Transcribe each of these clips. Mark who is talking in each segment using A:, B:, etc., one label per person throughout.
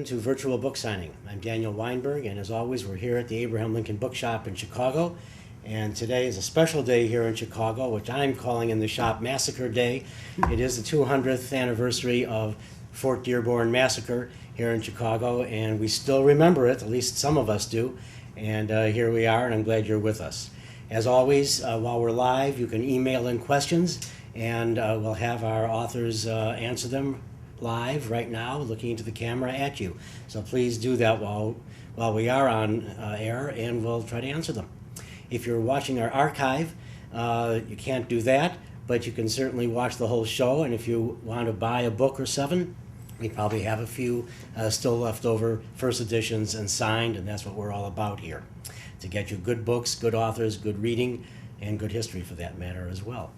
A: welcome to Virtual Book Signing. I'm Daniel Weinberg, and as always, we're here at the Abraham Lincoln Bookshop in Chicago. And today is a special day here in Chicago, which I'm calling in the shop Massacre Day. It is the 200th anniversary of Fort Dearborn Massacre here in Chicago, and we still remember it, at least some of us do. And here we are, and I'm glad you're with us. As always, while we're live, you can email in questions, and we'll have our authors answer them live right now, looking into the camera at you. So please do that while we are on air, and we'll try to answer them. If you're watching our archive, you can't do that, but you can certainly watch the whole show, and if you want to buy a book or seven, we probably have a few still left over, first editions and signed, and that's what we're all about here, to get you good books, good authors, good reading, and good history for that matter as well.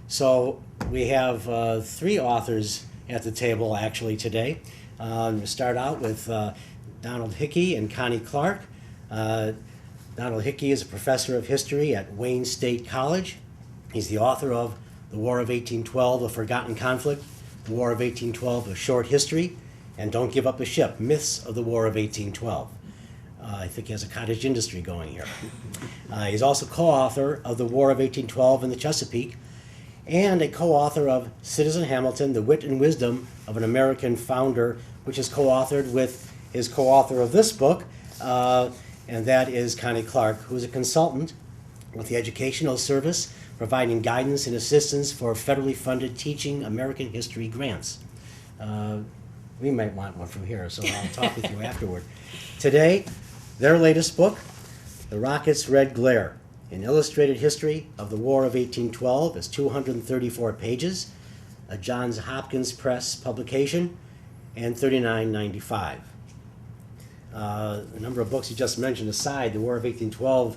A: So we have three authors at the table actually today. We'll start out with Donald Hickey and Connie Clark. Donald Hickey is a professor of history at Wayne State College. He's the author of The War of 1812, A Forgotten Conflict, The War of 1812, A Short History, and Don't Give Up the Ship, Myths of the War of 1812. I think he has a cottage industry going here. He's also co-author of The War of 1812 in the Chesapeake, and a co-author of Citizen Hamilton, The Wit and Wisdom of an American Founder, which is co-authored with his co-author of this book, and that is Connie Clark, who is a consultant with the Educational Service, providing guidance and assistance for federally funded teaching American history grants. We might want one from here, so I'll talk with you afterward. Today, their latest book, The Rocket's Red Glare, an illustrated history of the War of 1812, is 234 pages, a Johns Hopkins Press publication, and $39.95. The number of books you just mentioned aside, the War of 1812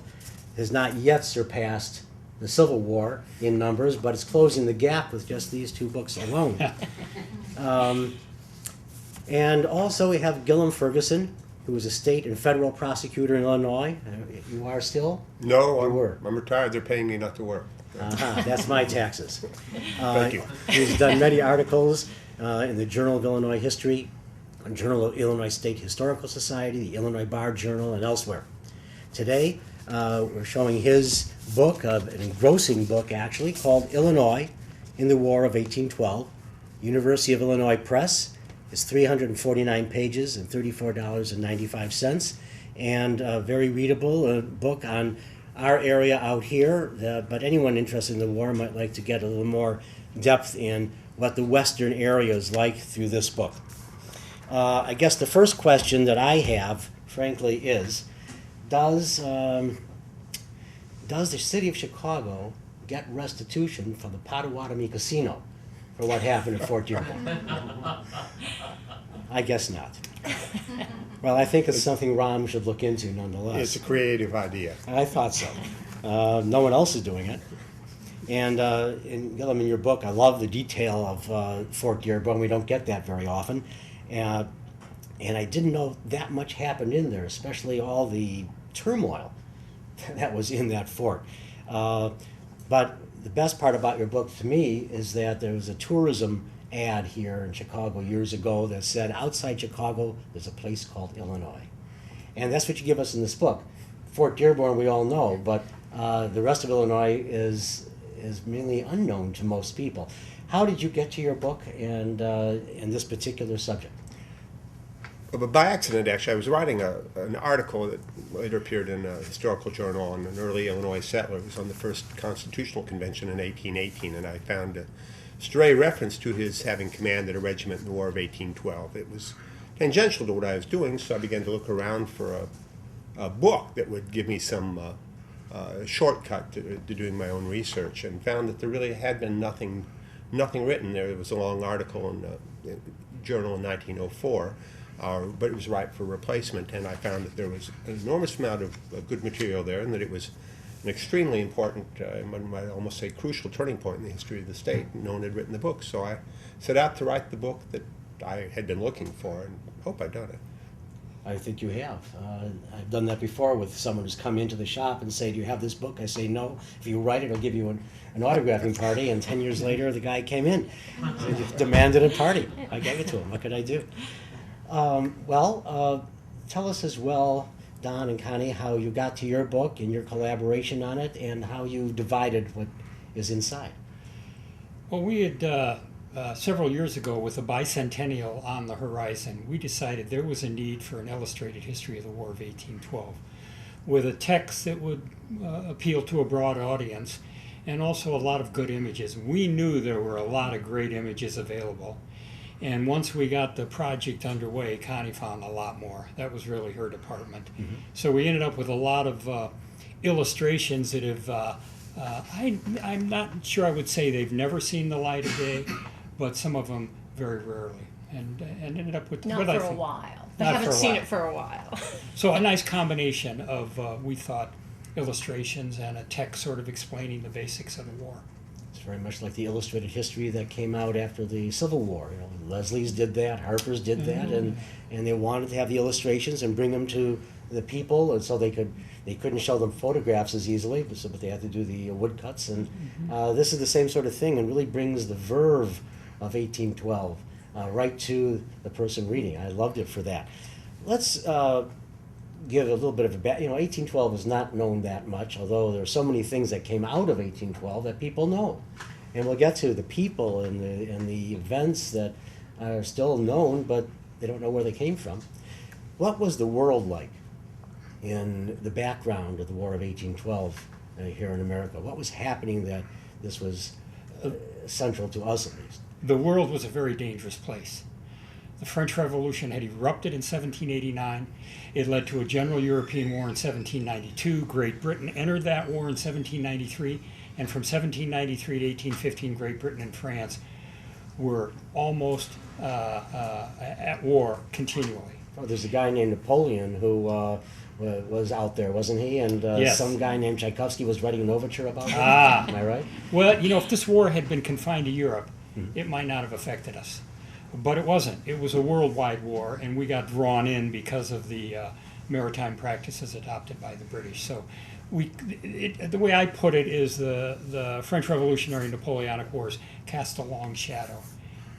A: has not yet surpassed the Civil War in numbers, but it's closing the gap with just these two books alone. And also we have Gillum Ferguson, who was a state and federal prosecutor in Illinois. You are still?
B: No,
A: were.
B: I'm retired. They're paying me not to work.
A: That's my taxes.
B: Thank you.
A: He's done many articles in the Journal of Illinois History, Journal of Illinois State Historical Society, the Illinois Bar Journal, and elsewhere. Today, we're showing his book, an engrossing book actually, called Illinois in the War of 1812. University of Illinois Press. It's 349 pages and $34.95, and a very readable book on our area out here, but anyone interested in the war might like to get a little more depth in what the western area is like through this book. I guess the first question that I have, frankly, is, does the city of Chicago get restitution from the Potawatomi Casino for what happened at Fort Dearborn? I guess not. Well, I think it's something Ron should look into nonetheless.
B: It's a creative idea.
A: I thought so. No one else is doing it. And Gillum, in your book, I love the detail of Fort Dearborn. We don't get that very often. And I didn't know that much happened in there, especially all the turmoil that was in that fort. But the best part about your book to me is that there was a tourism ad here in Chicago years ago that said, outside Chicago, there's a place called Illinois. And that's what you give us in this book. Fort Dearborn, we all know, but the rest of Illinois is mainly unknown to most people. How did you get to your book and this particular subject?
B: But by accident, actually, I was writing an article that later appeared in a historical journal on an early Illinois settler. It was on the first Constitutional Convention in 1818, and I found a stray reference to his having commanded a regiment in the War of 1812. It was tangential to what I was doing, so I began to look around for a book that would give me some shortcut to doing my own research, and found that there really had been nothing written. There was a long article in the journal in 1904, but it was ripe for replacement, and I found that there was an enormous amount of good material there, and that it was an extremely important, I might almost say crucial turning point in the history of the state. No one had written the book, so I set out to write the book that I had been looking for, and hope I'd done it.
A: I think you have. I've done that before with someone who's come into the shop and say, do you have this book? I say, no. If you write it, I'll give you an autographing party. And 10 years later, the guy came in. So he demanded a party. I gave it to him. What could I do? Tell us as well, Don and Connie, how you got to your book and your collaboration on it, and how you divided what is inside.
C: Well, we had several years ago, with the Bicentennial on the horizon, we decided there was a need for an illustrated history of the War of 1812 with a text that would appeal to a broad audience and also a lot of good images. We knew there were a lot of great images available. And once we got the project underway, Connie found a lot more. That was really her department. Mm-hmm. So we ended up with a lot of illustrations that have, I'm not sure I would say they've never seen the light of day, but some of them very rarely. And ended up with...
D: Not for a while. They haven't seen it for a while.
C: So a nice combination of, we thought, illustrations and a text sort of explaining the basics of the war.
A: It's very much like the illustrated history that came out after the Civil War. You know, Leslie's did that, Harper's did that, and they wanted to have the illustrations and bring them to the people, and so they couldn't show them photographs as easily, but they had to do the woodcuts, and this is the same sort of thing, and really brings the verve of 1812 right to the person reading. I loved it for that. Let's give a little bit of a 1812 is not known that much, although there are so many things that came out of 1812 that people know. And we'll get to the people and the events that are still known, but they don't know where they came from. What was the world like in the background of the War of 1812 here in America? What was happening that this was central to us, at least?
C: The world was a very dangerous place. The French Revolution had erupted in 1789. It led to a general European war in 1792. Great Britain entered that war in 1793. And from 1793 to 1815, Great Britain and France were almost at war continually.
A: Oh, there's a guy named Napoleon who was out there, wasn't he? And
C: yes.
A: Some guy named Tchaikovsky was writing an overture about him. Am I right?
C: Well, if this war had been confined to Europe, it might not have affected us. But it wasn't. It was a worldwide war, and we got drawn in because of the maritime practices adopted by the British. So the way I put it is the French Revolutionary and Napoleonic Wars cast a long shadow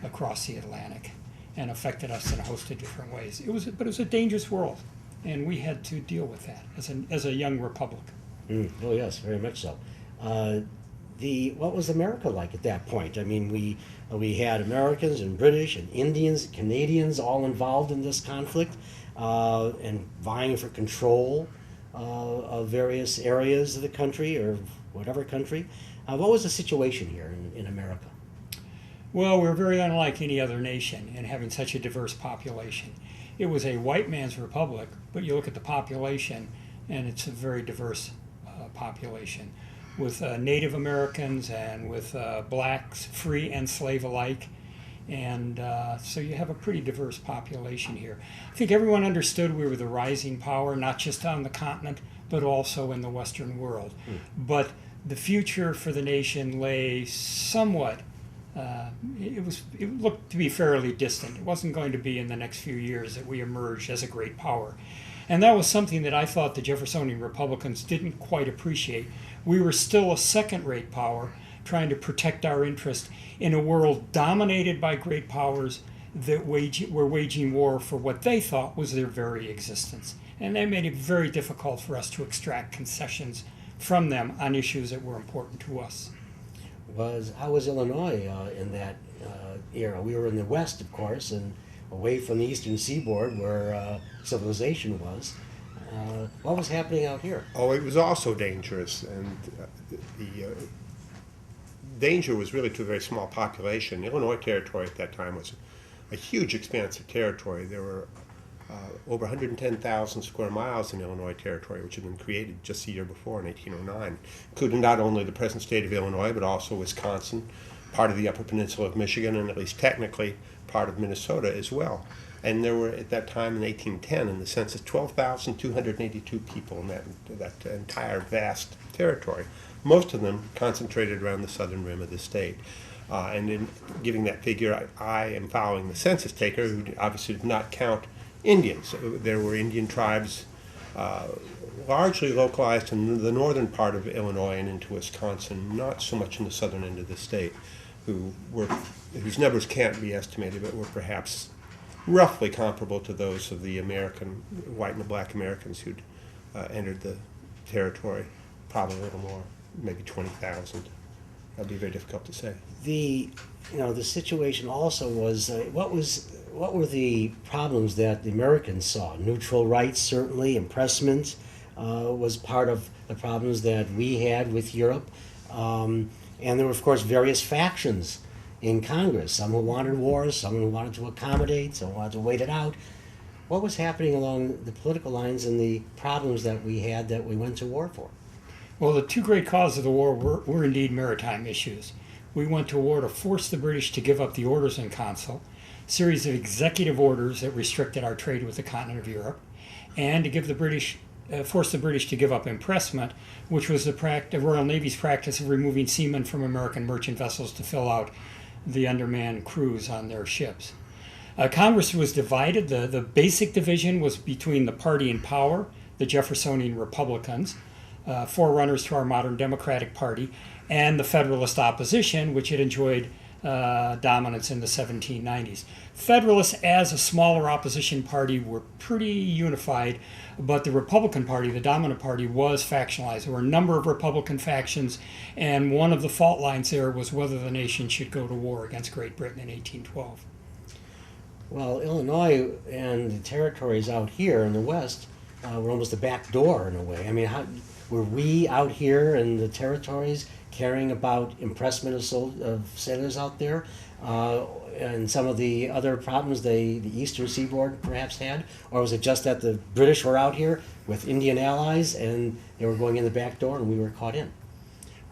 C: across the Atlantic and affected us in a host of different ways. But it was a dangerous world, and we had to deal with that as a young republic.
A: Oh yes, very much so. What was America like at that point? I mean, we had Americans and British and Indians, Canadians all involved in this conflict and vying for control of various areas of the country or whatever country. What was the situation here in America?
C: Well, we're very unlike any other nation in having such a diverse population. It was a white man's republic, but you look at the population, and it's a very diverse population, with Native Americans and with blacks, free and slave alike. And so you have a pretty diverse population here. I think everyone understood we were the rising power, not just on the continent, but also in the Western world. But the future for the nation lay somewhat, it looked to be fairly distant. It wasn't going to be in the next few years that we emerged as a great power. And that was something that I thought the Jeffersonian Republicans didn't quite appreciate. We were still a second-rate power trying to protect our interest in a world dominated by great powers that were waging war for what they thought was their very existence. And that made it very difficult for us to extract concessions from them on issues that were important to us.
A: How was Illinois in that era? We were in the West, of course, and away from the eastern seaboard where civilization was. What was happening out here?
B: Oh, it was also dangerous, and the danger was really to a very small population. Illinois territory at that time was a huge expanse of territory. There were over 110,000 square miles in Illinois territory, which had been created just the year before in 1809, including not only the present state of Illinois, but also Wisconsin, part of the Upper Peninsula of Michigan, and at least technically part of Minnesota as well. And there were, at that time in 1810, in the census, 12,282 people in that entire vast territory, most of them concentrated around the southern rim of the state. And in giving that figure, I am following the census taker, who obviously did not count Indians. There were Indian tribes largely localized in the northern part of Illinois and into Wisconsin, not so much in the southern end of the state, whose numbers can't be estimated, but were perhaps roughly comparable to those of the American white and the black Americans who'd entered the territory. Probably a little more, maybe 20,000. That'd be very difficult to say.
A: The situation also was what were the problems that the Americans saw? Neutral rights, certainly, impressment was part of the problems that we had with Europe, and there were, of course, various factions in Congress. Some who wanted wars, some who wanted to accommodate, some wanted to wait it out. What was happening along the political lines and the problems that we had that we went to war for?
C: Well, the two great causes of the war were indeed maritime issues. We went to war to force the British to give up the Orders in Council, a series of executive orders that restricted our trade with the continent of Europe, and to give the British, force the British to give up impressment, which was the Royal Navy's practice of removing seamen from American merchant vessels to fill out the undermanned crews on their ships. Congress was divided. The basic division was between the party in power, the Jeffersonian Republicans, forerunners to our modern Democratic Party, and the Federalist opposition, which had enjoyed dominance in the 1790s. Federalists, as a smaller opposition party, were pretty unified, but the Republican Party, the dominant party, was factionalized. There were a number of Republican factions, and one of the fault lines there was whether the nation should go to war against Great Britain in 1812.
A: Well, Illinois and the territories out here in the West were almost a back door in a way. I mean, were we out here in the territories caring about impressment of sailors out there, and some of the other problems the Eastern Seaboard perhaps had? Or was it just that the British were out here with Indian allies and they were going in the back door and we were caught in?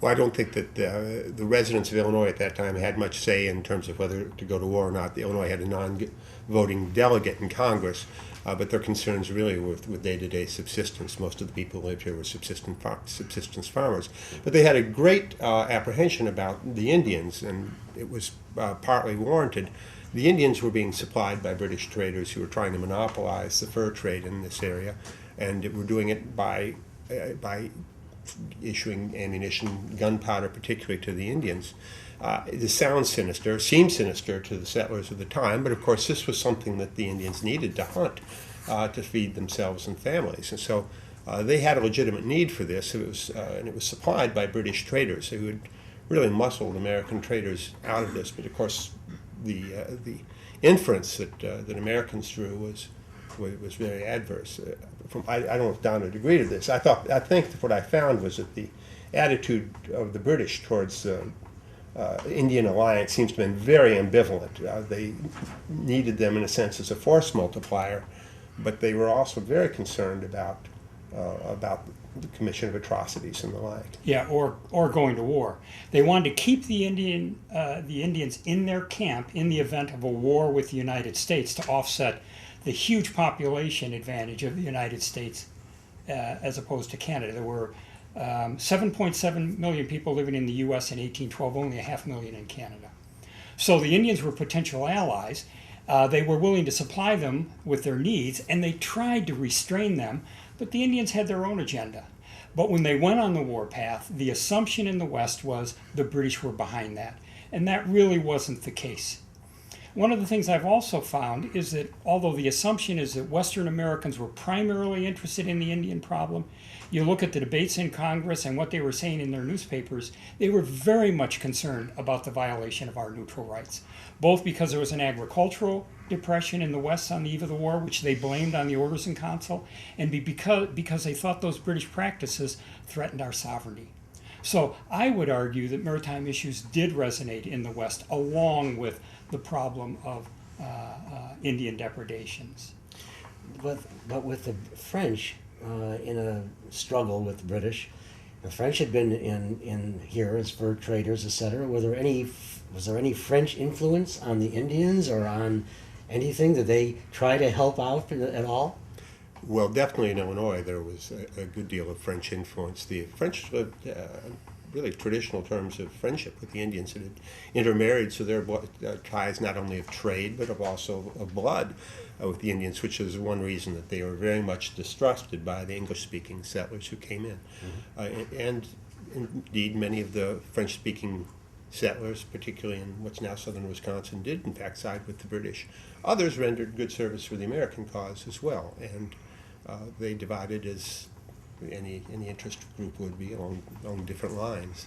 B: Well, I don't think that the residents of Illinois at that time had much say in terms of whether to go to war or not. Illinois had a non-voting delegate in Congress, but their concerns really were with day-to-day subsistence. Most of the people who lived here were subsistence farmers. But they had a great apprehension about the Indians, and it was partly warranted. The Indians were being supplied by British traders who were trying to monopolize the fur trade in this area, and were doing it by issuing ammunition, gunpowder particularly, to the Indians. It sounds sinister, seemed sinister to the settlers of the time, but of course this was something that the Indians needed to hunt to feed themselves and families. And so they had a legitimate need for this, and it was supplied by British traders who had really muscled American traders out of this. But of course the inference that Americans drew was very adverse. I don't know if Don would agree to this. I think what I found was that the attitude of the British towards Indian alliance seems to have been very ambivalent. They needed them in a sense as a force multiplier, but they were also very concerned about the commission of atrocities and the like.
C: Yeah, or going to war. They wanted to keep the Indians in their camp in the event of a war with the United States to offset the huge population advantage of the United States as opposed to Canada. There were 7.7 million people living in the U.S. in 1812, only 500,000 in Canada. So the Indians were potential allies. They were willing to supply them with their needs, and they tried to restrain them, but the Indians had their own agenda. But when they went on the warpath, the assumption in the West was the British were behind that, and that really wasn't the case. One of the things I've also found is that although the assumption is that Western Americans were primarily interested in the Indian problem, you look at the debates in Congress and what they were saying in their newspapers, they were very much concerned about the violation of our neutral rights, both because there was an agricultural depression in the West on the eve of the war, which they blamed on the Orders in Council, and because they thought those British practices threatened our sovereignty. So I would argue that maritime issues did resonate in the West, along with the problem of Indian depredations.
A: But with the French in a struggle with the British, the French had been in here as fur traders, etc. Was there any French influence on the Indians or on anything? Did they try to help out at all?
B: Well, definitely in Illinois there was a good deal of French influence. The French lived really traditional terms of friendship with the Indians that had intermarried, so there were ties not only of trade but also of blood with the Indians, which is one reason that they were very much distrusted by the English-speaking settlers who came in. Mm-hmm. And indeed, many of the French-speaking settlers, particularly in what's now southern Wisconsin, did in fact side with the British. Others rendered good service for the American cause as well, and they divided as any interest group would be along different lines.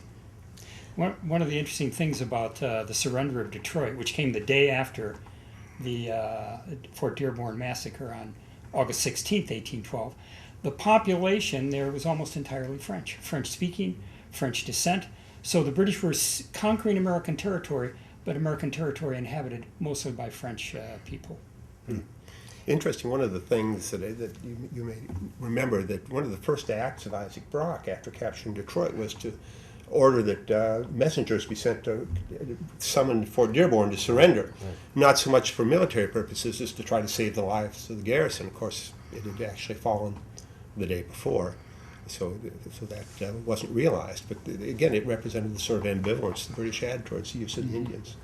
C: One of the interesting things about the surrender of Detroit, which came the day after the Fort Dearborn Massacre on August 16th, 1812, the population there was almost entirely French, French-speaking, French descent. So the British were conquering American territory, but American territory inhabited mostly by French people.
B: Interesting, one of the things that you may remember, that one of the first acts of Isaac Brock after capturing Detroit was to order that messengers be sent to summon Fort Dearborn to surrender, not so much for military purposes as to try to save the lives of the garrison. Of course, it had actually fallen the day before, so that wasn't realized. But again, it represented the sort of ambivalence the British had towards the use of the Indians.